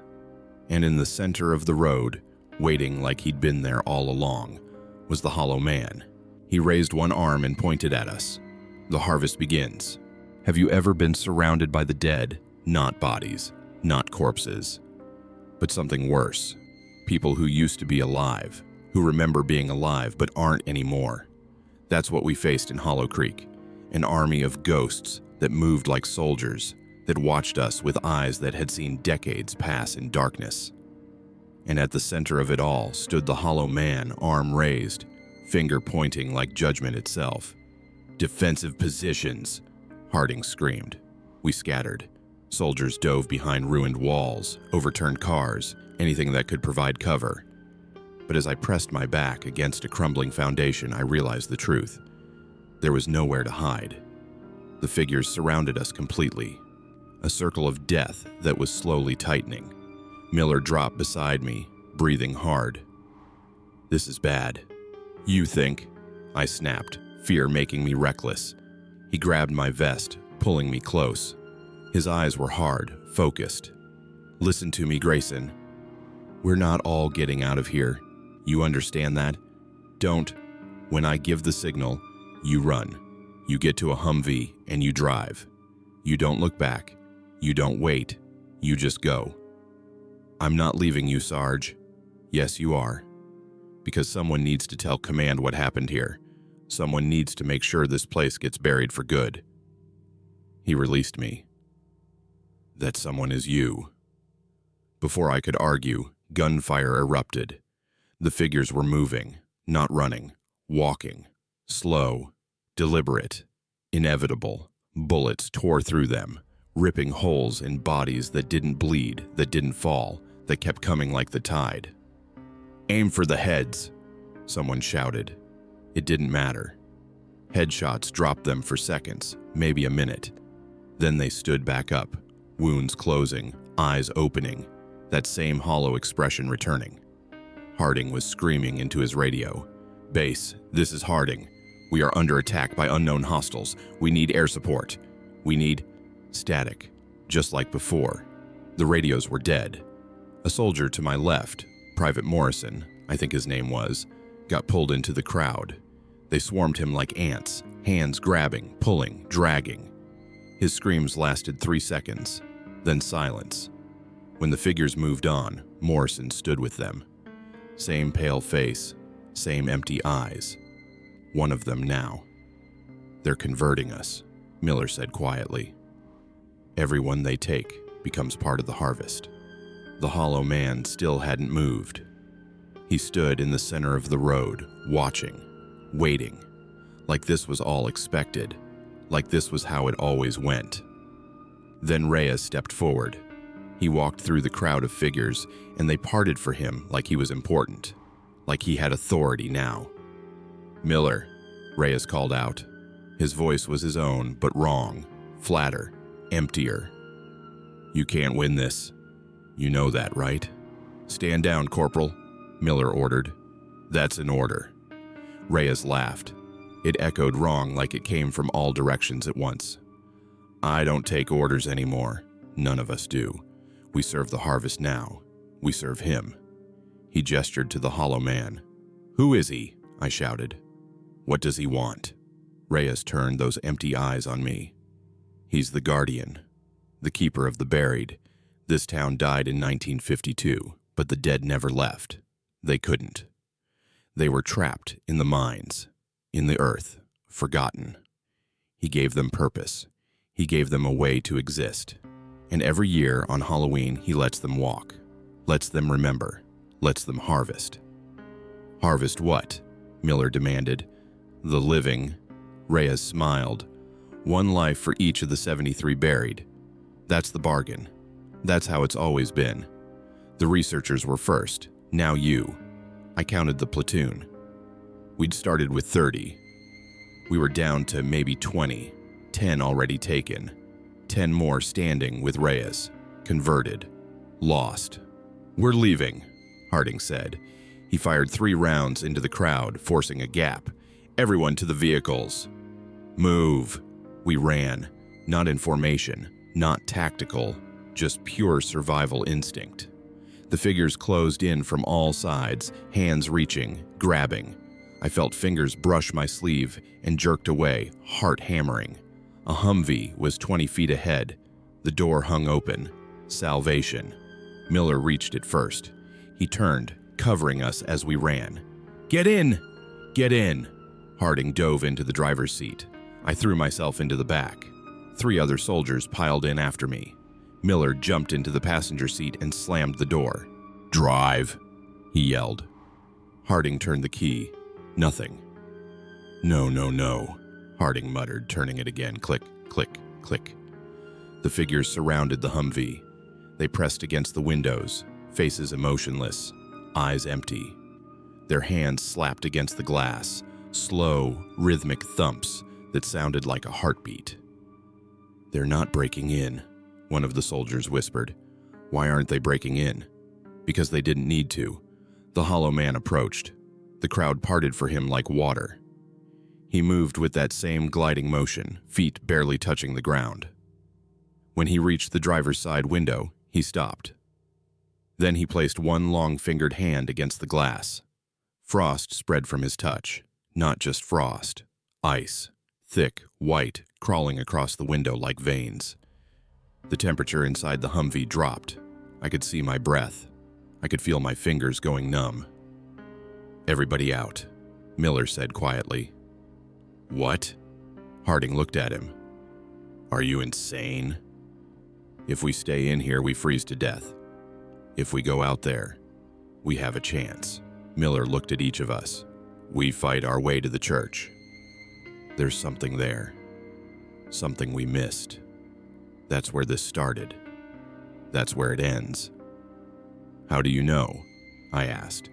Speaker 1: And in the center of the road, waiting like he'd been there all along, was the Hollow Man. He raised one arm and pointed at us. "The harvest begins. Have you ever been surrounded by the dead? Not bodies, not corpses, but something worse. People who used to be alive, who remember being alive but aren't anymore. That's what we faced in Hollow Creek, an army of ghosts that moved like soldiers, that watched us with eyes that had seen decades pass in darkness. And at the center of it all stood the Hollow Man, arm raised, finger pointing like judgment itself. "Defensive positions," Harding screamed. We scattered. Soldiers dove behind ruined walls, overturned cars, anything that could provide cover. But as I pressed my back against a crumbling foundation, I realized the truth. There was nowhere to hide. The figures surrounded us completely. A circle of death that was slowly tightening. Miller dropped beside me, breathing hard. "This is bad." "You think?" I snapped, fear making me reckless. He grabbed my vest, pulling me close. His eyes were hard, focused. "Listen to me, Grayson. We're not all getting out of here. You understand that? Don't. When I give the signal, you run. You get to a Humvee and you drive. You don't look back. You don't wait. You just go." "I'm not leaving you, Sarge." "Yes, you are. Because someone needs to tell command what happened here. Someone needs to make sure this place gets buried for good." He released me. "That someone is you." Before I could argue, gunfire erupted. The figures were moving, not running, walking, slow, deliberate, inevitable. Bullets tore through them, ripping holes in bodies that didn't bleed, that didn't fall, that kept coming like the tide. "Aim for the heads," someone shouted. It didn't matter. Headshots dropped them for seconds, maybe a minute. Then they stood back up, wounds closing, eyes opening, that same hollow expression returning. Harding was screaming into his radio. "Base, this is Harding. We are under attack by unknown hostiles. We need air support. We need..." Static, just like before. The radios were dead. A soldier to my left, Private Morrison, I think his name was, got pulled into the crowd. They swarmed him like ants, hands grabbing, pulling, dragging. His screams lasted 3 seconds, then silence. When the figures moved on, Morrison stood with them. Same pale face, same empty eyes. One of them now. "They're converting us," Miller said quietly. "Everyone they take becomes part of the harvest." The Hollow Man still hadn't moved. He stood in the center of the road, watching, waiting, like this was all expected, like this was how it always went. Then Reyes stepped forward. He walked through the crowd of figures, and they parted for him like he was important, like he had authority now. "Miller," Reyes called out. His voice was his own, but wrong, flatter, emptier. "You can't win this. You know that, right?" "Stand down, Corporal," Miller ordered. "That's an order." Reyes laughed. It echoed wrong like it came from all directions at once. "I don't take orders anymore. None of us do. We serve the harvest now. We serve him." He gestured to the Hollow Man. "Who is he?" I shouted. "What does he want?" Reyes turned those empty eyes on me. "He's the Guardian, the keeper of the buried. This town died in 1952, But the dead never left. They couldn't. They were trapped in the mines, in the earth, forgotten. He gave them purpose. He gave them a way to exist. And every year on Halloween, he lets them walk, lets them remember, lets them harvest. Harvest what? Miller demanded. The living. Reyes smiled. One life for each of the 73 buried. That's the bargain. That's how it's always been. The researchers were first, now you. I counted the platoon. We'd started with 30. We were down to maybe 20, 10 already taken, 10 more standing with Reyes, converted, lost. We're leaving, Harding said. He fired 3 rounds into the crowd, forcing a gap. Everyone to the vehicles. Move. We ran, not in formation, not tactical, just pure survival instinct. The figures closed in from all sides, hands reaching, grabbing. I felt fingers brush my sleeve and jerked away, heart hammering. A Humvee was 20 feet ahead. The door hung open. Salvation. Miller reached it first. He turned, covering us as we ran. Get in! Get in! Harding dove into the driver's seat. I threw myself into the back. 3 other soldiers piled in after me. Miller jumped into the passenger seat and slammed the door. Drive, he yelled. Harding turned the key. Nothing. No, no, no, Harding muttered, turning it again. Click, click, click. The figures surrounded the Humvee. They pressed against the windows, faces emotionless, eyes empty. Their hands slapped against the glass, slow, rhythmic thumps that sounded like a heartbeat. They're not breaking in, one of the soldiers whispered. Why aren't they breaking in? Because they didn't need to. The hollow man approached. The crowd parted for him like water. He moved with that same gliding motion, feet barely touching the ground. When he reached the driver's side window, he stopped. Then he placed one long-fingered hand against the glass. Frost spread from his touch. Not just frost. Ice. Thick, white, crawling across the window like veins. The temperature inside the Humvee dropped. I could see my breath. I could feel my fingers going numb. Everybody out, Miller said quietly. What? Harding looked at him. Are you insane? If we stay in here, we freeze to death. If we go out there, we have a chance. Miller looked at each of us. We fight our way to the church. There's something there. Something we missed. That's where this started. That's where it ends. How do you know? I asked.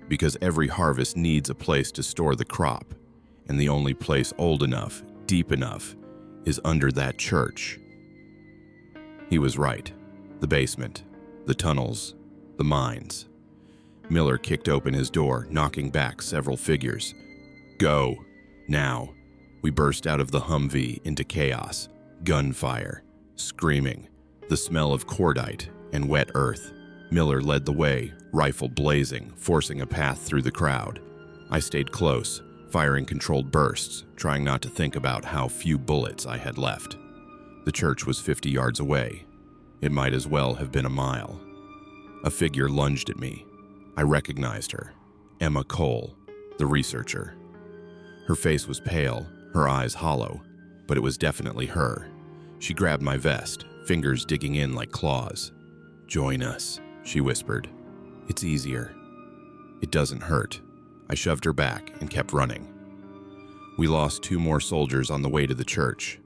Speaker 1: Because every harvest needs a place to store the crop, and the only place old enough, deep enough, is under that church. He was right. The basement, the tunnels, the mines. Miller kicked open his door, knocking back several figures. Go. Now. We burst out of the Humvee into chaos, gunfire, screaming, the smell of cordite and wet earth. Miller led the way, rifle blazing, forcing a path through the crowd. I stayed close, firing controlled bursts, trying not to think about how few bullets I had left. The church was 50 yards away. It might as well have been a mile. A figure lunged at me. I recognized her. Emma Cole, the researcher. Her face was pale, her eyes hollow, but it was definitely her. She grabbed my vest, fingers digging in like claws. Join us, she whispered. It's easier. It doesn't hurt. I shoved her back and kept running. We lost 2 more soldiers on the way to the church.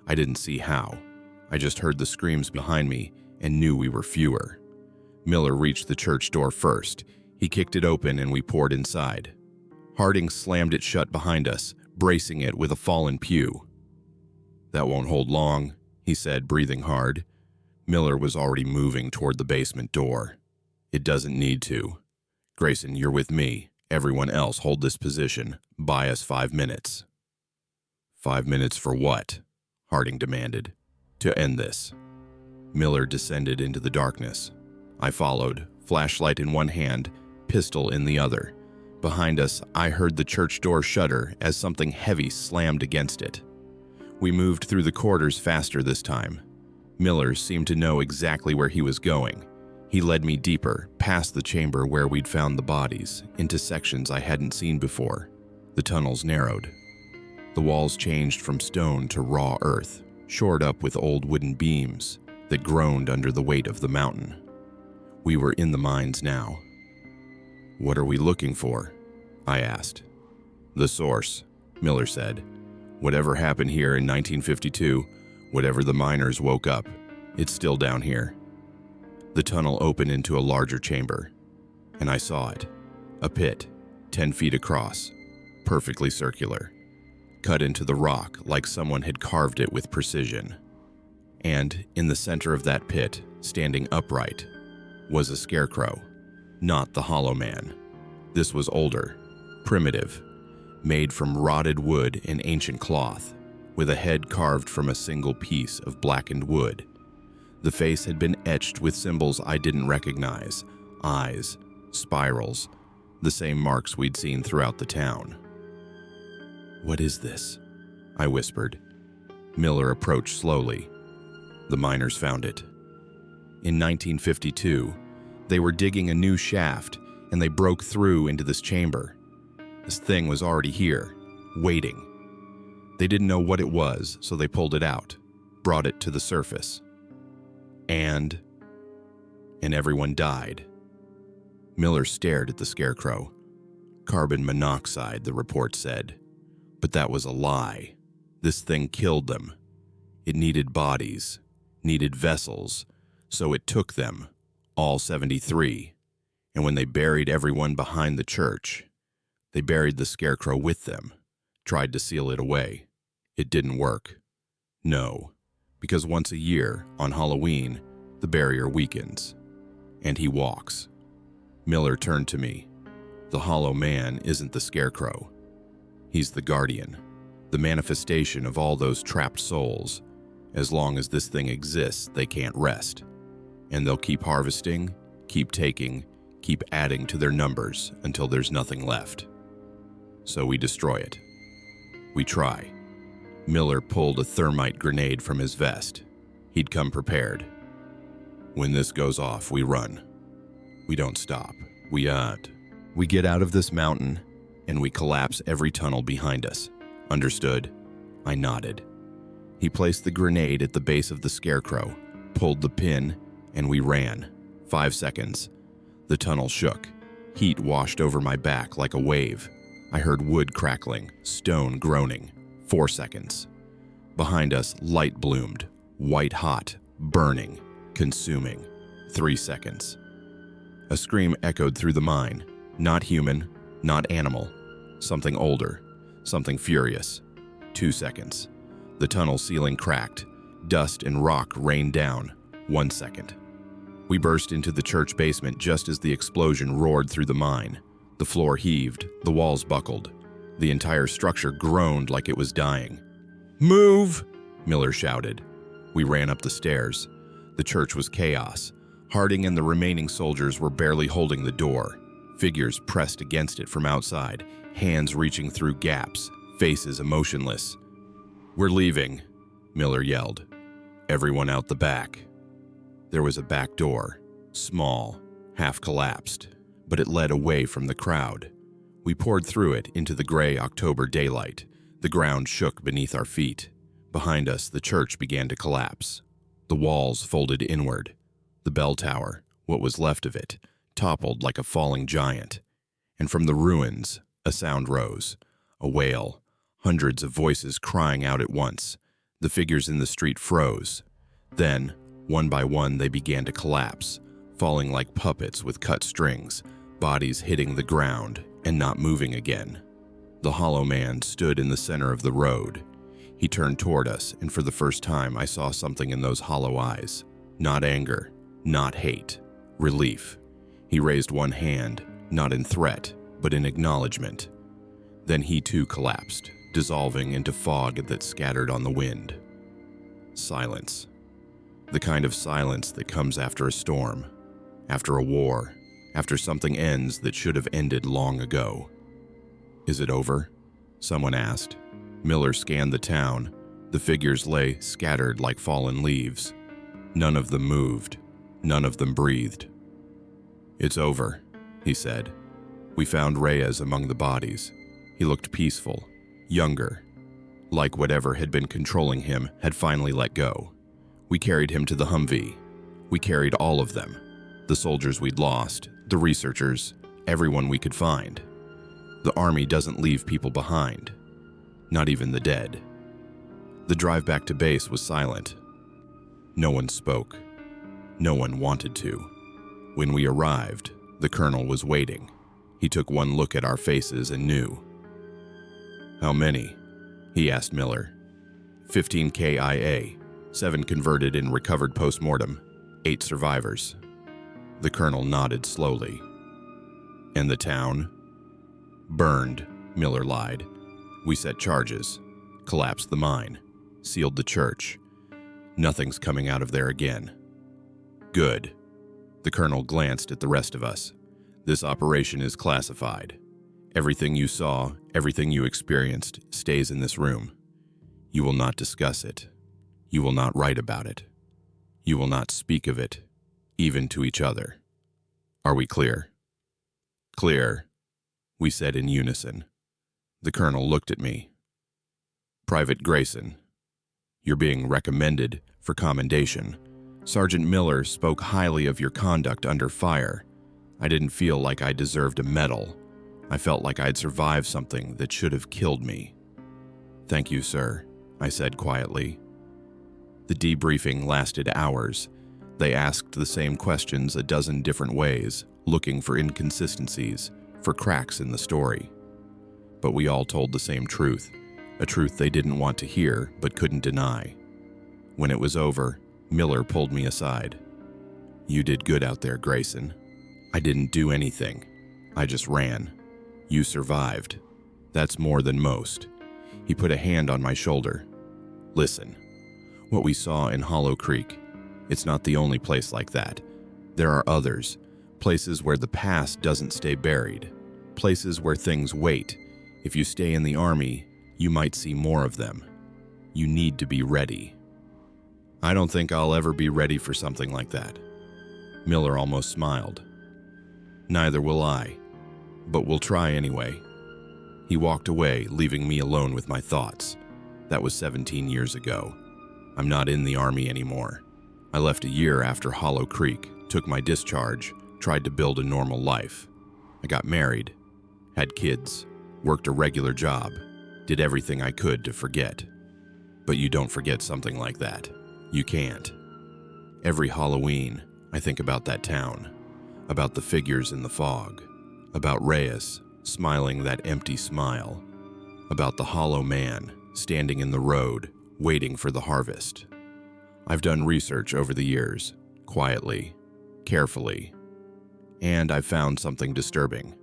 Speaker 1: I didn't see how. I just heard the screams behind me and knew we were fewer. Miller reached the church door first. He kicked it open and we poured inside. Harding slammed it shut behind us, bracing it with a fallen pew. That won't hold long, he said, breathing hard. Miller was already moving toward the basement door. It doesn't need to. Grayson, you're with me. Everyone else hold this position. Buy us 5 minutes. 5 minutes for what? Harding demanded. To end this. Miller descended into the darkness. I followed, flashlight in one hand, pistol in the other. Behind us, I heard the church door shudder as something heavy slammed against it. We moved through the corridors faster this time. Miller seemed to know exactly where he was going. He led me deeper, past the chamber where we'd found the bodies, into sections I hadn't seen before. The tunnels narrowed. The walls changed from stone to raw earth, shored up with old wooden beams that groaned under the weight of the mountain. We were in the mines now. "What are we looking for?" I asked. "The source," Miller said. "Whatever happened here in 1952, whatever the miners woke up, it's still down here." The tunnel opened into a larger chamber, and I saw it. A pit, 10 feet across, perfectly circular, cut into the rock like someone had carved it with precision. And in the center of that pit, standing upright, was a scarecrow, not the Hollow Man. This was older, primitive, made from rotted wood and ancient cloth, with a head carved from a single piece of blackened wood. The face had been etched with symbols I didn't recognize, eyes, spirals, the same marks we'd seen throughout the town. "What is this?" I whispered. Miller approached slowly. "The miners found it. In 1952, they were digging a new shaft, and they broke through into this chamber. This thing was already here, waiting. They didn't know what it was, so they pulled it out, brought it to the surface. And everyone died." Miller stared at the scarecrow. "Carbon monoxide," the report said. But that was a lie. This thing killed them. It needed bodies, needed vessels, so it took them, all 73. And when they buried everyone behind the church, they buried the scarecrow with them, tried to seal it away. It didn't work. No, because once a year, on Halloween, the barrier weakens, and he walks. Miller turned to me. "The Hollow Man isn't the scarecrow. He's the guardian, the manifestation of all those trapped souls. As long as this thing exists, they can't rest. And they'll keep harvesting, keep taking, keep adding to their numbers until there's nothing left. So we destroy it. We try." Miller pulled a thermite grenade from his vest. He'd come prepared. "When this goes off, we run. We don't stop. We get out of this mountain, and we collapse every tunnel behind us. Understood?" I nodded. He placed the grenade at the base of the scarecrow, pulled the pin, and we ran. 5 seconds. The tunnel shook. Heat washed over my back like a wave. I heard wood crackling, stone groaning. 4 seconds. Behind us, light bloomed, white hot, burning, consuming. 3 seconds. A scream echoed through the mine. Not human, not animal. Something older, something furious. 2 seconds. The tunnel ceiling cracked. Dust and rock rained down. 1 second. We burst into the church basement just as the explosion roared through the mine. The floor heaved, the walls buckled. The entire structure groaned like it was dying. "Move!" Miller shouted. We ran up the stairs. The church was chaos. Harding and the remaining soldiers were barely holding the door. Figures pressed against it from outside, hands reaching through gaps, faces emotionless. "We're leaving," Miller yelled. "Everyone out the back." There was a back door, small, half collapsed, but it led away from the crowd. We poured through it into the gray October daylight. The ground shook beneath our feet. Behind us, the church began to collapse. The walls folded inward. The bell tower, what was left of it, toppled like a falling giant. And from the ruins, a sound rose, a wail, hundreds of voices crying out at once. The figures in the street froze. Then, one by one, they began to collapse, falling like puppets with cut strings, bodies hitting the ground and not moving again. The Hollow Man stood in the center of the road. He turned toward us, and for the first time I saw something in those hollow eyes. Not anger, not hate, relief. He raised one hand, not in threat, but in acknowledgement. Then he too collapsed, dissolving into fog that scattered on the wind. Silence. The kind of silence that comes after a storm, after a war, after something ends that should have ended long ago. "Is it over?" someone asked. Miller scanned the town. The figures lay scattered like fallen leaves. None of them moved. None of them breathed. "It's over," he said. "We found Reyes among the bodies. He looked peaceful, younger, like whatever had been controlling him had finally let go. We carried him to the Humvee. We carried all of them. The soldiers we'd lost, the researchers, everyone we could find. The army doesn't leave people behind, not even the dead." The drive back to base was silent. No one spoke. No one wanted to. When we arrived, the colonel was waiting. He took one look at our faces and knew. "How many?" he asked Miller. 15 KIA, 7 converted and recovered post-mortem, 8 survivors. The colonel nodded slowly. "And the town?" "Burned," Miller lied. "We set charges, collapsed the mine, sealed the church. Nothing's coming out of there again." "Good." The colonel glanced at the rest of us. "This operation is classified. Everything you saw, everything you experienced, stays in this room. You will not discuss it. You will not write about it. You will not speak of it, even to each other. Are we clear?" "Clear," we said in unison. The colonel looked at me. "Private Grayson, you're being recommended for commendation. Sergeant Miller spoke highly of your conduct under fire. I didn't feel like I deserved a medal. I felt like I'd survived something that should have killed me." "Thank you, sir," I said quietly. The debriefing lasted hours. They asked the same questions a dozen different ways, looking for inconsistencies, for cracks in the story. But we all told the same truth, a truth they didn't want to hear but couldn't deny. When it was over, Miller pulled me aside. "You did good out there, Grayson. I didn't do anything. I just ran. You survived. That's more than most." He put a hand on my shoulder. "Listen, what we saw in Hollow Creek, it's not the only place like that. There are others, places where the past doesn't stay buried, places where things wait. If you stay in the army, you might see more of them. You need to be ready." "I don't think I'll ever be ready for something like that." Miller almost smiled. "Neither will I, but we'll try anyway." He walked away, leaving me alone with my thoughts. That was 17 years ago. I'm not in the army anymore. I left a year after Hollow Creek, took my discharge, tried to build a normal life. I got married, had kids, worked a regular job, did everything I could to forget. But you don't forget something like that. You can't. Every Halloween, I think about that town, about the figures in the fog, about Reyes smiling that empty smile, about the hollow man standing in the road, waiting for the harvest. I've done research over the years, quietly, carefully, and I've found something disturbing.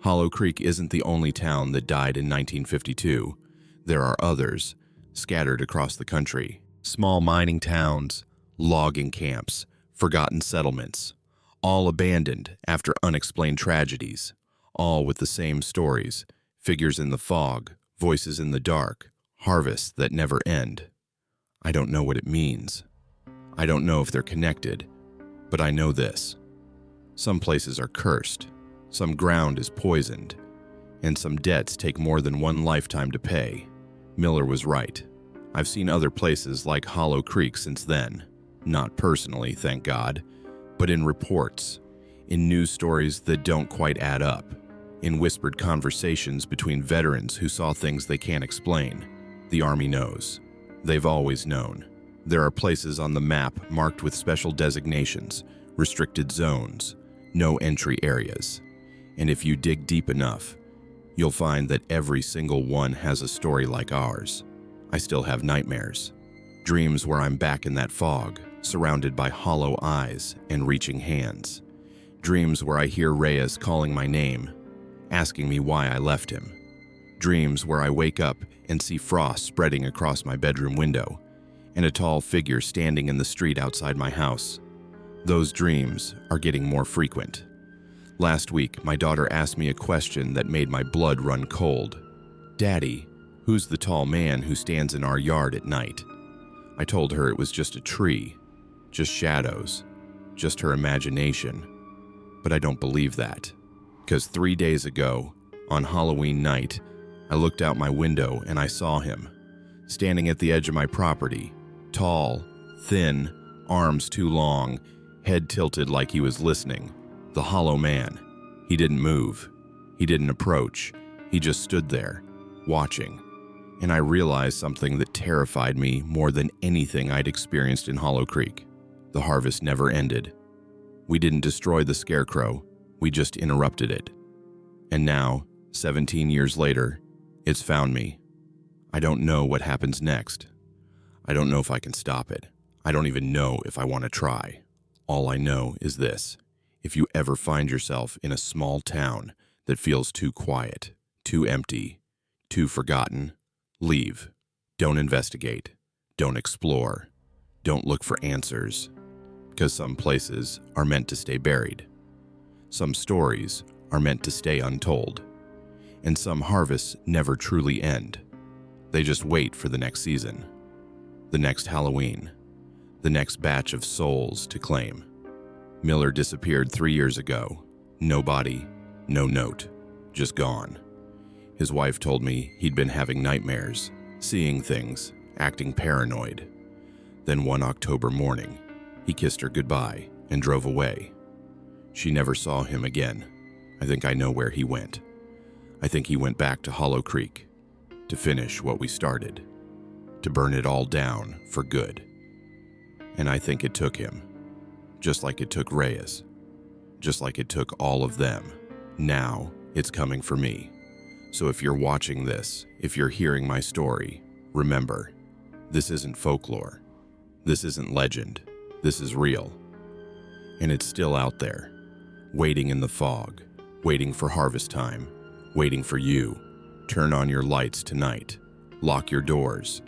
Speaker 1: Hollow Creek isn't the only town that died in 1952. There are others, scattered across the country. Small mining towns, logging camps, forgotten settlements, all abandoned after unexplained tragedies, all with the same stories, figures in the fog, voices in the dark, harvests that never end. I don't know what it means. I don't know if they're connected, but I know this. Some places are cursed, some ground is poisoned, and some debts take more than one lifetime to pay. Miller was right. I've seen other places like Hollow Creek since then. Not personally, thank God, but in reports, in news stories that don't quite add up, in whispered conversations between veterans who saw things they can't explain. The Army knows. They've always known. There are places on the map marked with special designations, restricted zones, no entry areas. And if you dig deep enough, you'll find that every single one has a story like ours. I still have nightmares. Dreams where I'm back in that fog, surrounded by hollow eyes and reaching hands. Dreams where I hear Reyes calling my name, asking me why I left him. Dreams where I wake up and see frost spreading across my bedroom window, and a tall figure standing in the street outside my house. Those dreams are getting more frequent. Last week, my daughter asked me a question that made my blood run cold. "Daddy, who's the tall man who stands in our yard at night?" I told her it was just a tree, just shadows, just her imagination. But I don't believe that. Because 3 days ago, on Halloween night, I looked out my window and I saw him, standing at the edge of my property, tall, thin, arms too long, head tilted like he was listening. The hollow man. He didn't move. He didn't approach. He just stood there, watching. And I realized something that terrified me more than anything I'd experienced in Hollow Creek. The harvest never ended. We didn't destroy the scarecrow, we just interrupted it. And now, 17 years later, it's found me. I don't know what happens next. I don't know if I can stop it. I don't even know if I want to try. All I know is this: if you ever find yourself in a small town that feels too quiet, too empty, too forgotten, leave. Don't investigate. Don't explore. Don't look for answers. Because some places are meant to stay buried. Some stories are meant to stay untold. And some harvests never truly end. They just wait for the next season, the next Halloween, the next batch of souls to claim. Miller disappeared 3 years ago. No body, no note, just gone. His wife told me he'd been having nightmares, seeing things, acting paranoid. Then one October morning, he kissed her goodbye and drove away. She never saw him again. I think I know where he went. I think he went back to Hollow Creek to finish what we started, to burn it all down for good. And I think it took him, just like it took Reyes, just like it took all of them. Now it's coming for me. So if you're watching this, if you're hearing my story, remember, this isn't folklore. This isn't legend. This is real. And it's still out there, waiting in the fog, waiting for harvest time, waiting for you. Turn on your lights tonight. Lock your doors.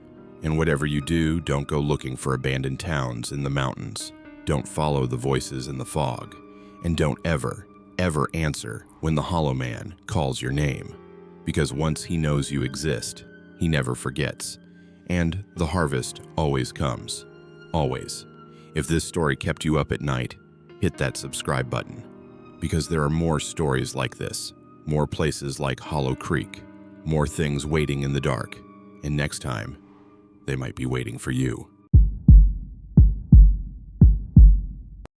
Speaker 1: And whatever you do, don't go looking for abandoned towns in the mountains. Don't follow the voices in the fog. And don't ever, ever answer when the Hollow Man calls your name. Because once he knows you exist, he never forgets. And the harvest always comes. Always. If this story kept you up at night, hit that subscribe button. Because there are more stories like this, more places like Hollow Creek, more things waiting in the dark. And next time, they might be waiting for you.